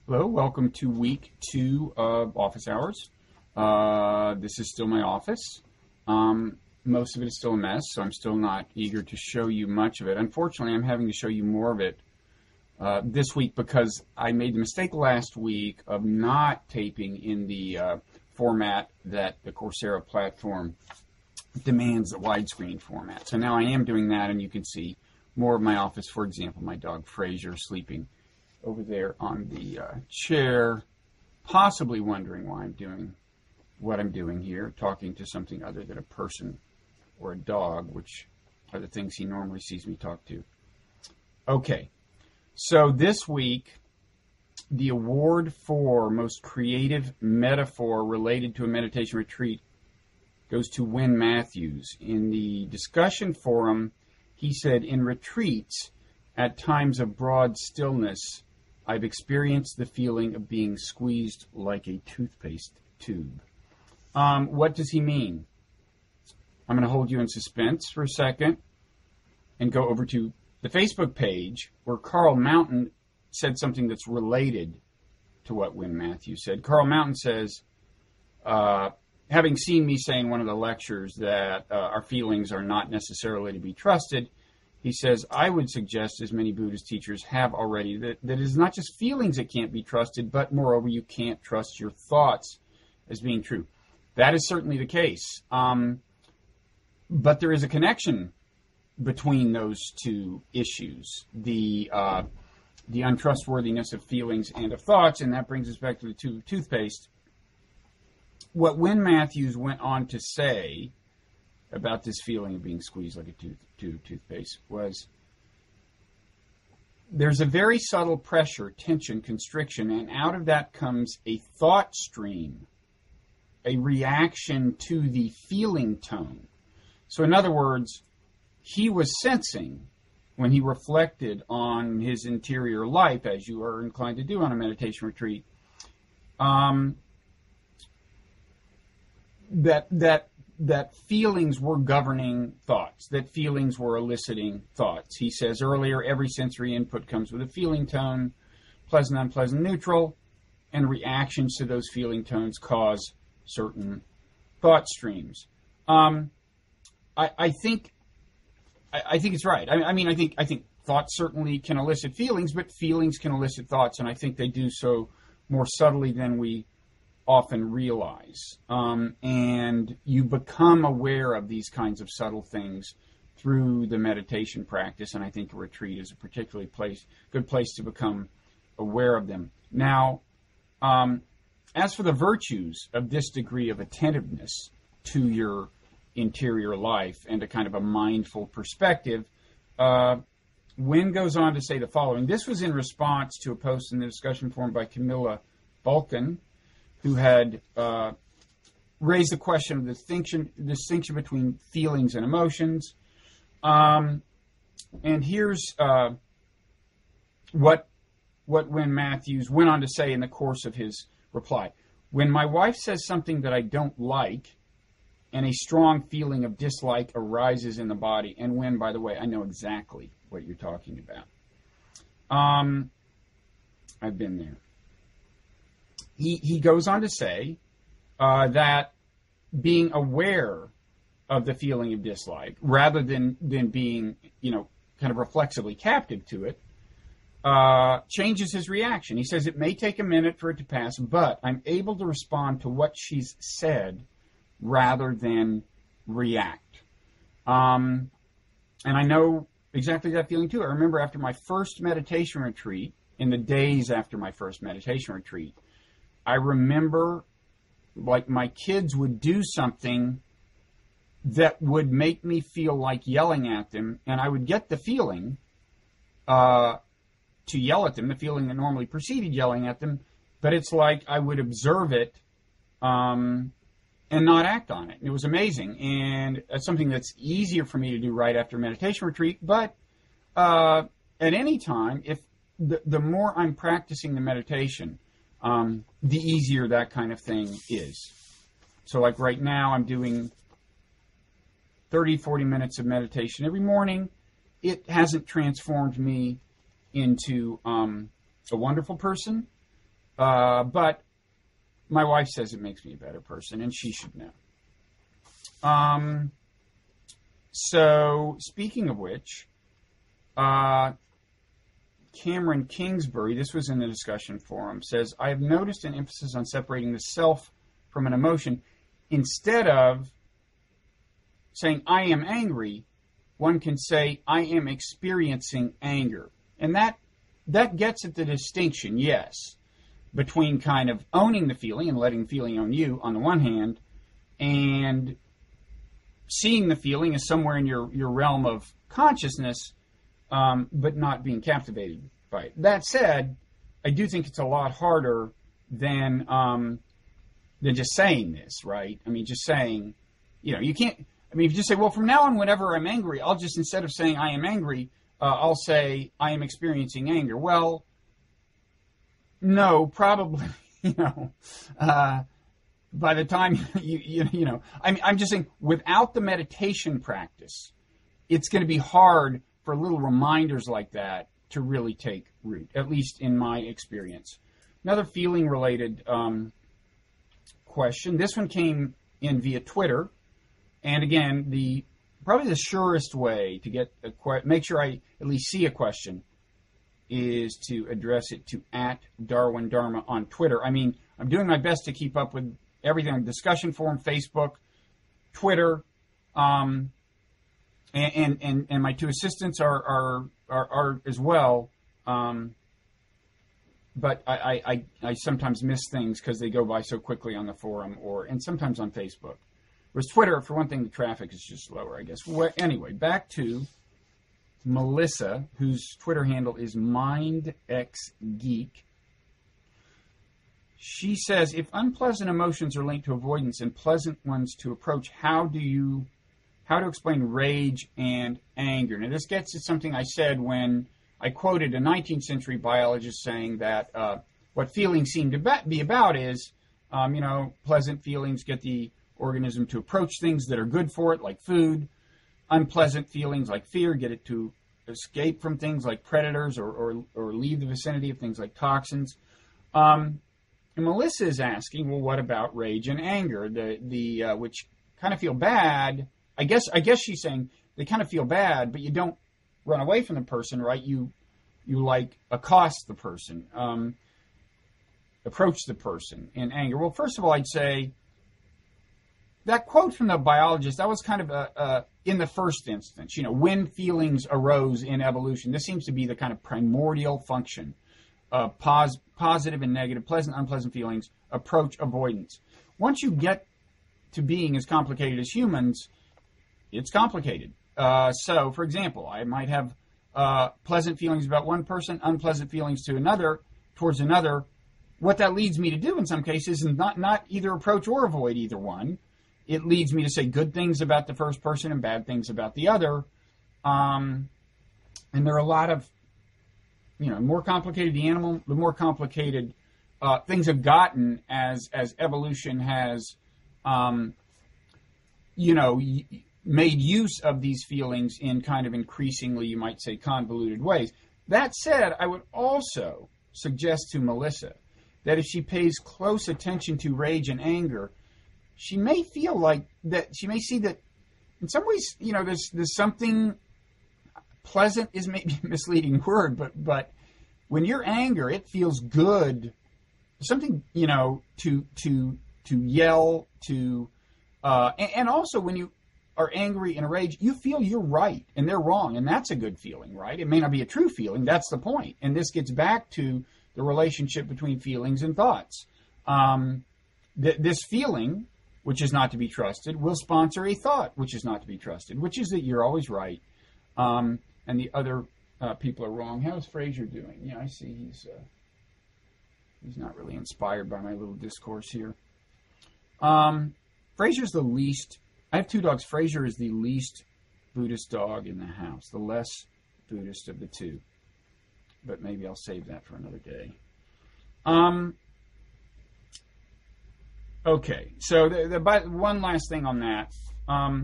Hello, welcome to week 2 of office hours. This is still my office. Most of it is still a mess, so I'm still not eager to show you much of it. Unfortunately, I'm having to show you more of it this week because I made the mistake last week of not taping in the format that the Coursera platform demands, the widescreen format. So now I am doing that, and you can see more of my office. For example, my dog Fraser sleeping over there on the chair, possibly wondering why I'm doing what I'm doing here, talking to something other than a person or a dog, which are the things he normally sees me talk to. Okay, so this week, the award for most creative metaphor related to a meditation retreat goes to Wynn Matthews. In the discussion forum, he said, "In retreats, at times of broad stillness, I've experienced the feeling of being squeezed like a toothpaste tube." What does he mean? I'm going to hold you in suspense for a second and go over to the Facebook page where Carl Mountain said something that's related to what Wynn Matthews said. Carl Mountain says, having seen me say in one of the lectures that our feelings are not necessarily to be trusted, he says, I would suggest, as many Buddhist teachers have already, that it is not just feelings that can't be trusted, but moreover, you can't trust your thoughts as being true. That is certainly the case. But there is a connection between those two issues, the untrustworthiness of feelings and of thoughts, and that brings us back to the tube of toothpaste. What Wynn Matthews went on to say about this feeling of being squeezed like a tube of toothpaste was, there's a very subtle pressure, tension, constriction, and out of that comes a thought stream, a reaction to the feeling tone. So in other words, he was sensing when he reflected on his interior life, as you are inclined to do on a meditation retreat, that feelings were governing thoughts, that feelings were eliciting thoughts. He says earlier, every sensory input comes with a feeling tone, pleasant, unpleasant, neutral, and reactions to those feeling tones cause certain thought streams. I think it's right. I think thoughts certainly can elicit feelings, but feelings can elicit thoughts, and I think they do so more subtly than we often realize. And you become aware of these kinds of subtle things through the meditation practice, and I think a retreat is a particularly good place to become aware of them. Now, as for the virtues of this degree of attentiveness to your interior life and a kind of a mindful perspective, Wynn goes on to say the following. This was in response to a post in the discussion forum by Camilla Balkan, who had raised the question of the distinction between feelings and emotions. And here's what Wynn Matthews went on to say in the course of his reply. When my wife says something that I don't like, and a strong feeling of dislike arises in the body, and when, by the way, I know exactly what you're talking about. I've been there. He goes on to say that being aware of the feeling of dislike, rather than being, kind of reflexively captive to it, changes his reaction. He says, it may take a minute for it to pass, but I'm able to respond to what she's said rather than react. And I know exactly that feeling too. I remember after my first meditation retreat, in the days after my first meditation retreat, I remember like my kids would do something that would make me feel like yelling at them, and I would get the feeling to yell at them, the feeling that normally preceded yelling at them, but it's like I would observe it and not act on it. And it was amazing, and it's something that's easier for me to do right after a meditation retreat, but at any time, if the more I'm practicing the meditation, the easier that kind of thing is. So like right now, I'm doing 30, 40 minutes of meditation every morning. It hasn't transformed me into a wonderful person, But my wife says it makes me a better person, and she should know. So, speaking of which, Cameron Kingsbury, this was in the discussion forum, says, I have noticed an emphasis on separating the self from an emotion. Instead of saying, I am angry, one can say, I am experiencing anger. And that gets at the distinction, yes, between kind of owning the feeling and letting the feeling own you on the one hand, and seeing the feeling as somewhere in your realm of consciousness, but not being captivated by it. That said, I do think it's a lot harder than just saying this, right? I mean, just saying, you can't, I mean, if you just say, well, from now on, whenever I'm angry, I'll just, instead of saying I am angry, I'll say I am experiencing anger. Well, no, probably, by the time I'm just saying, without the meditation practice, it's going to be hard for little reminders like that to really take root, at least in my experience. Another feeling-related question. This one came in via Twitter, and again, probably the surest way to get make sure I at least see a question is to address it to @DarwinDharma on Twitter. I mean, I'm doing my best to keep up with everything on discussion forum, Facebook, Twitter, and my two assistants are as well. But I sometimes miss things because they go by so quickly on the forum and sometimes on Facebook. Whereas Twitter, for one thing, the traffic is just slower, I guess. Anyway, back to Melissa, whose Twitter handle is MindXGeek. She says, if unpleasant emotions are linked to avoidance and pleasant ones to approach, how to explain rage and anger? Now, this gets at something I said when I quoted a 19th century biologist saying that what feelings seem to be about is, pleasant feelings get the organism to approach things that are good for it, like food. Unpleasant feelings like fear get it to escape from things like predators or leave the vicinity of things like toxins. And Melissa is asking, well, what about rage and anger, which kind of feel bad? I guess she's saying they kind of feel bad, but you don't run away from the person, right? You like accost the person, approach the person in anger. Well, first of all, I'd say that quote from the biologist, that was kind of in the first instance, when feelings arose in evolution. This seems to be the kind of primordial function of positive and negative, pleasant, unpleasant feelings, approach, avoidance. Once you get to being as complicated as humans, it's complicated. So, for example, I might have pleasant feelings about one person, unpleasant feelings towards another. What that leads me to do in some cases is not either approach or avoid either one. It leads me to say good things about the first person and bad things about the other. And there are a lot of, more complicated the animal, the more complicated things have gotten as evolution has, made use of these feelings in kind of increasingly, you might say, convoluted ways. That said, I would also suggest to Melissa that if she pays close attention to rage and anger, she may feel like that, she may see that in some ways, there's something pleasant is maybe a misleading word, but when you're angry, it feels good. Something, to yell, and also when you are angry and rage, you feel you're right and they're wrong, and that's a good feeling, right? It may not be a true feeling, that's the point. And this gets back to the relationship between feelings and thoughts. This feeling, which is not to be trusted, will sponsor a thought, which is not to be trusted, which is that you're always right, and the other people are wrong. How's Fraser doing? Yeah, I see he's not really inspired by my little discourse here. Fraser's the least. I have two dogs. Fraser is the least Buddhist dog in the house, the less Buddhist of the two. But maybe I'll save that for another day. Okay, so one last thing on that. I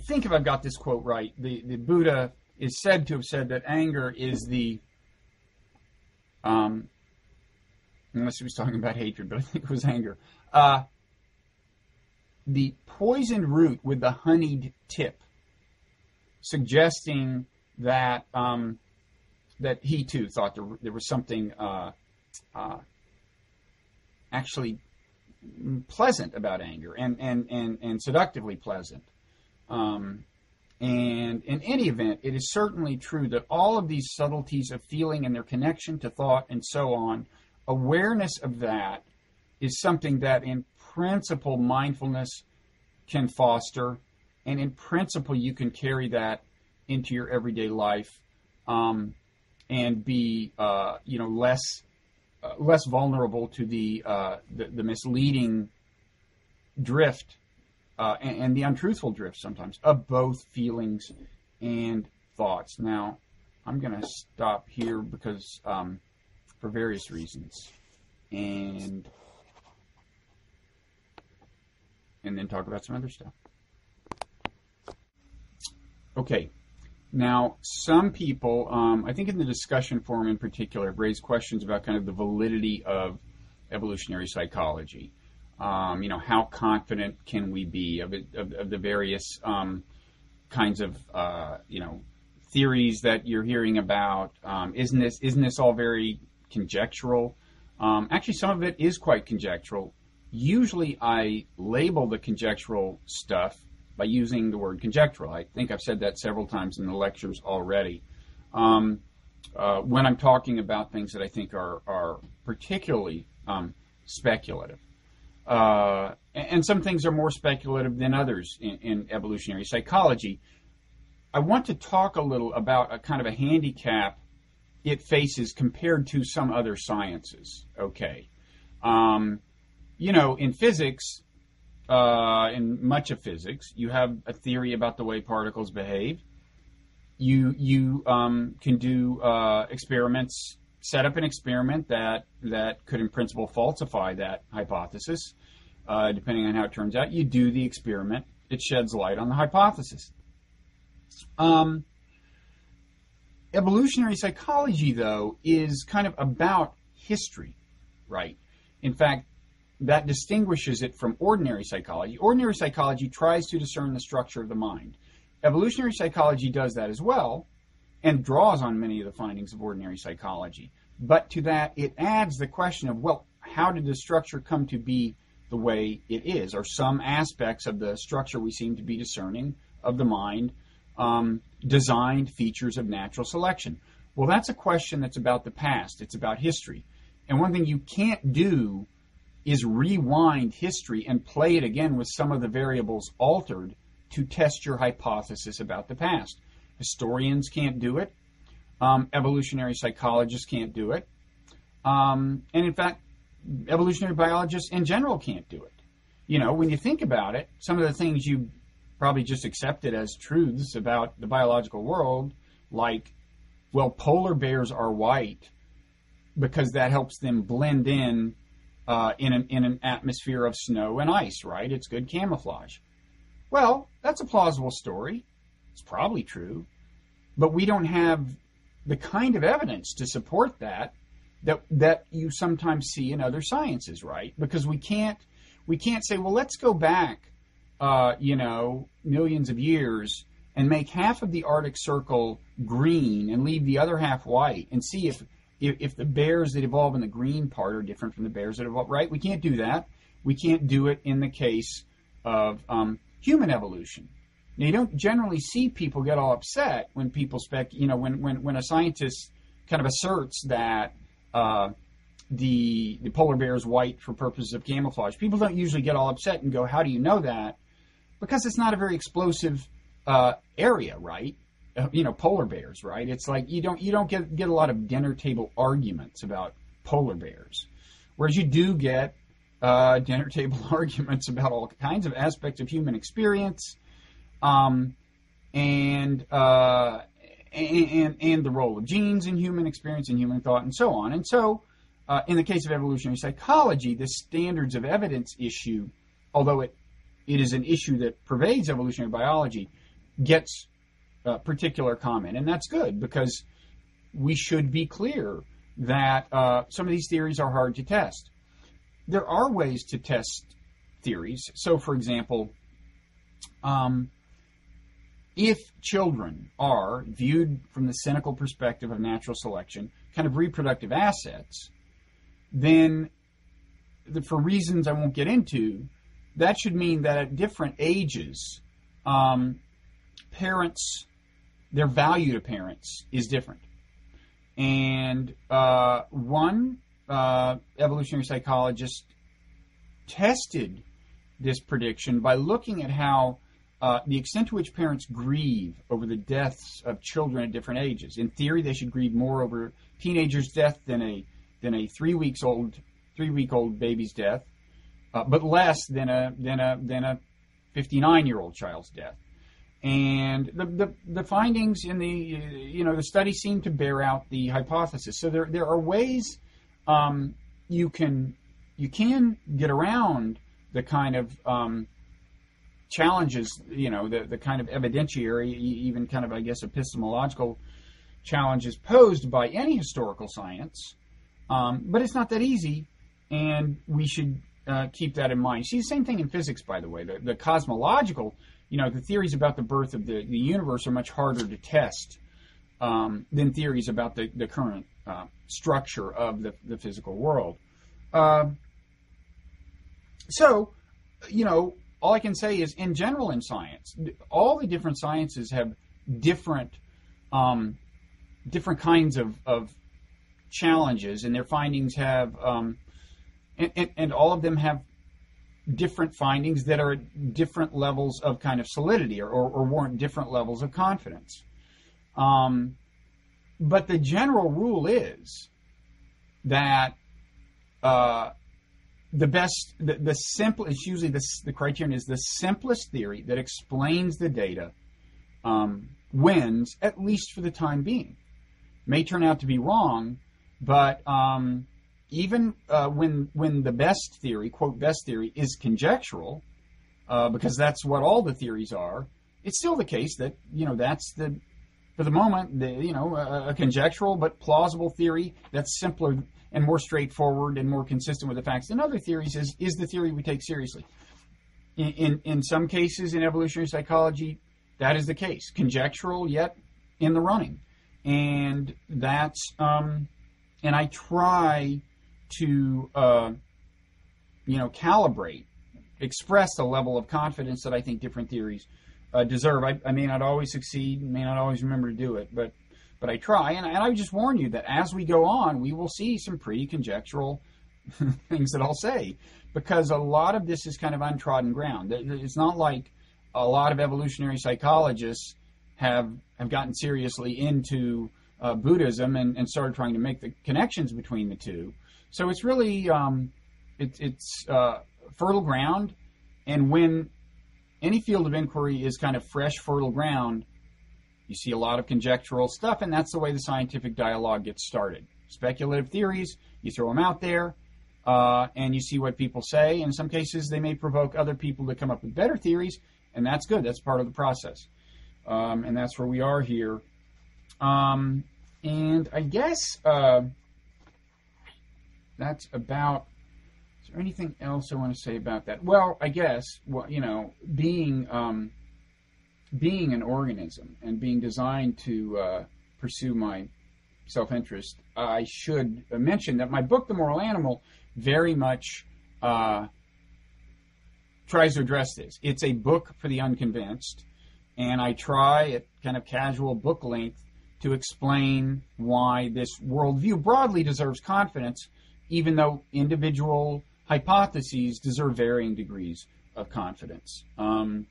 think if I've got this quote right, the Buddha is said to have said that anger is the unless he was talking about hatred, but I think it was anger. The poisoned root with the honeyed tip, suggesting that that he too thought there was something actually pleasant about anger, and seductively pleasant. And in any event, it is certainly true that all of these subtleties of feeling and their connection to thought and so on, awareness of that is something that in principle mindfulness can foster, and in principle you can carry that into your everyday life, and be less vulnerable to the misleading drift and the untruthful drift sometimes of both feelings and thoughts. Now, I'm going to stop here because for various reasons, and then talk about some other stuff. Okay. Now, some people, I think in the discussion forum in particular, have raised questions about kind of the validity of evolutionary psychology. How confident can we be of the various kinds of theories that you're hearing about? Isn't this all very conjectural? Actually, some of it is quite conjectural. Usually, I label the conjectural stuff by using the word conjectural. I think I've said that several times in the lectures already. When I'm talking about things that I think are particularly speculative. And some things are more speculative than others in evolutionary psychology. I want to talk a little about a kind of a handicap it faces compared to some other sciences. Okay. In physics, in much of physics, you have a theory about the way particles behave. You can do experiments, set up an experiment that could in principle falsify that hypothesis, depending on how it turns out. You do the experiment, it sheds light on the hypothesis. Evolutionary psychology, though, is kind of about history, right? In fact, that distinguishes it from ordinary psychology. Ordinary psychology tries to discern the structure of the mind. Evolutionary psychology does that as well and draws on many of the findings of ordinary psychology. But to that, it adds the question of, well, how did the structure come to be the way it is? Are some aspects of the structure we seem to be discerning of the mind designed features of natural selection? Well, that's a question that's about the past. It's about history. And one thing you can't do is rewind history and play it again with some of the variables altered to test your hypothesis about the past. Historians can't do it. Evolutionary psychologists can't do it. And in fact, evolutionary biologists in general can't do it. When you think about it, some of the things you probably just accepted as truths about the biological world, like, well, polar bears are white because that helps them blend in an atmosphere of snow and ice, right? It's good camouflage. Well, that's a plausible story. It's probably true. But we don't have the kind of evidence to support that you sometimes see in other sciences, right? Because we can't say, well, let's go back, millions of years and make half of the Arctic Circle green and leave the other half white and see if the bears that evolve in the green part are different from the bears that evolve, right? We can't do that. We can't do it in the case of human evolution. Now, you don't generally see people get all upset when people when a scientist kind of asserts that the polar bear is white for purposes of camouflage. People don't usually get all upset and go, how do you know that? Because it's not a very explosive area, right? Polar bears, right? It's like you don't get a lot of dinner table arguments about polar bears, whereas you do get dinner table arguments about all kinds of aspects of human experience, and the role of genes in human experience and human thought and so on. And so, in the case of evolutionary psychology, the standards of evidence issue, although it is an issue that pervades evolutionary biology, gets particular comment. And that's good, because we should be clear that some of these theories are hard to test. There are ways to test theories. So, for example, if children are viewed from the cynical perspective of natural selection, kind of reproductive assets, then for reasons I won't get into, that should mean that at different ages, parents, their value to parents is different. And one evolutionary psychologist tested this prediction by looking at how the extent to which parents grieve over the deaths of children at different ages. In theory, they should grieve more over teenagers' death than a 3-week-old baby's death, but less than a 59-year-old child's death. And the findings in the study seem to bear out the hypothesis. So there are ways you can get around the kind of challenges, the kind of evidentiary, even kind of, I guess, epistemological challenges posed by any historical science. But it's not that easy, and we should keep that in mind. See, the same thing in physics, by the way. The cosmological, the theories about the birth of the universe are much harder to test than theories about the current structure of the physical world. So, all I can say is, in general in science, all the different sciences have different kinds of challenges, and their findings have, and all of them have different findings that are at different levels of kind of solidity or warrant different levels of confidence. But the general rule is that the simplest, usually the criterion is the simplest theory that explains the data wins, at least for the time being. May turn out to be wrong, but even when the best theory, quote, best theory, is conjectural, because that's what all the theories are, it's still the case that, that's for the moment, a conjectural but plausible theory that's simpler and more straightforward and more consistent with the facts than other theories is the theory we take seriously. In some cases in evolutionary psychology, that is the case. Conjectural, yet in the running. And that's, and I try to, calibrate, express the level of confidence that I think different theories deserve. I may not always succeed, may not always remember to do it, but I try. And I just warn you that as we go on, we will see some pretty conjectural things that I'll say, because a lot of this is kind of untrodden ground. It's not like a lot of evolutionary psychologists have gotten seriously into Buddhism and started trying to make the connections between the two. So it's really it's fertile ground, and when any field of inquiry is kind of fresh, fertile ground, you see a lot of conjectural stuff, and that's the way the scientific dialogue gets started. Speculative theories, you throw them out there, and you see what people say. In some cases, they may provoke other people to come up with better theories, and that's good. That's part of the process. And that's where we are here. And I guess that's about... Is there anything else I want to say about that? Well, I guess, being an organism and being designed to pursue my self-interest, I should mention that my book, The Moral Animal, very much tries to address this. It's a book for the unconvinced, and I try at kind of casual book length to explain why this worldview broadly deserves confidence, even though individual hypotheses deserve varying degrees of confidence. So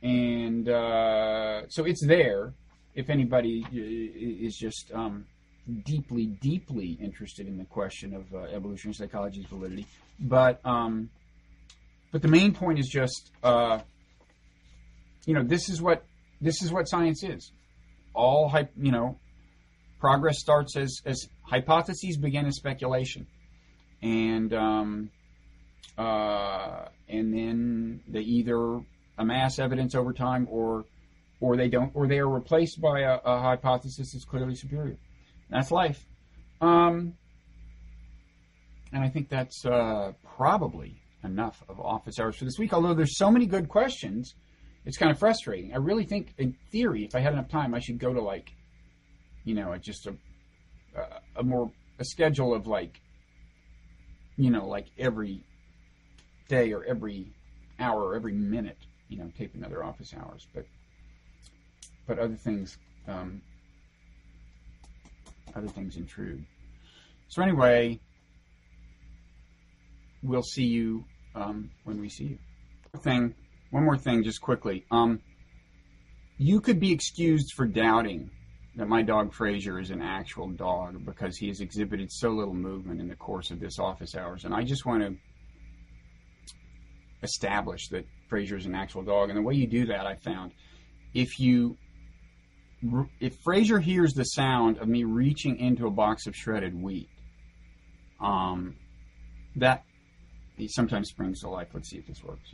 it's there if anybody is just deeply, deeply interested in the question of evolutionary psychology's validity. But the main point is just, this is what science is. All progress starts as hypotheses begin as speculation, and then they either amass evidence over time, or they don't, or they are replaced by a hypothesis that's clearly superior. That's life. And I think that's probably enough of office hours for this week. Although there's so many good questions, it's kind of frustrating. I really think, in theory, if I had enough time, I should go to like, you know, just a schedule of like, you know, like every day or every hour or every minute, you know, tape another office hours. But other things intrude. So anyway, we'll see you when we see you. One more thing, just quickly. You could be excused for doubting that my dog Fraser is an actual dog because he has exhibited so little movement in the course of this office hours. And I just want to establish that Fraser is an actual dog. And the way you do that, I found, if Fraser hears the sound of me reaching into a box of shredded wheat, that he sometimes springs to life. Let's see if this works.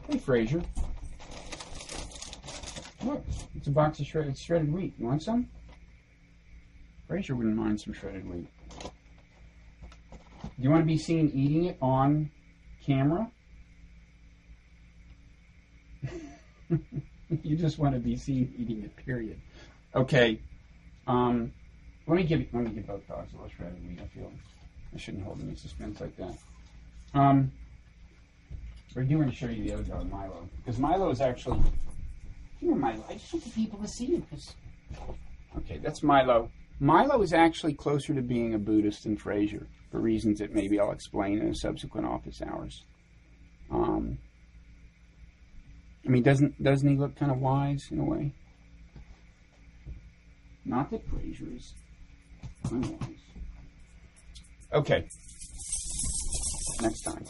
Hey, Fraser. Look, it's a box of shredded wheat. You want some? Fraser wouldn't mind some shredded wheat. Do you want to be seen eating it on camera? You just want to be seen eating it, period. Okay. Let me give both dogs a little shredded wheat. I feel I shouldn't hold them in suspense like that. I do want to show you the other dog, Milo, because Milo is actually. You know Milo. I just want the people to see him. Okay, that's Milo. Milo is actually closer to being a Buddhist than Fraser, for reasons that maybe I'll explain in a subsequent office hours. I mean, doesn't he look kind of wise in a way? Not that Fraser is unwise. Okay. Next time.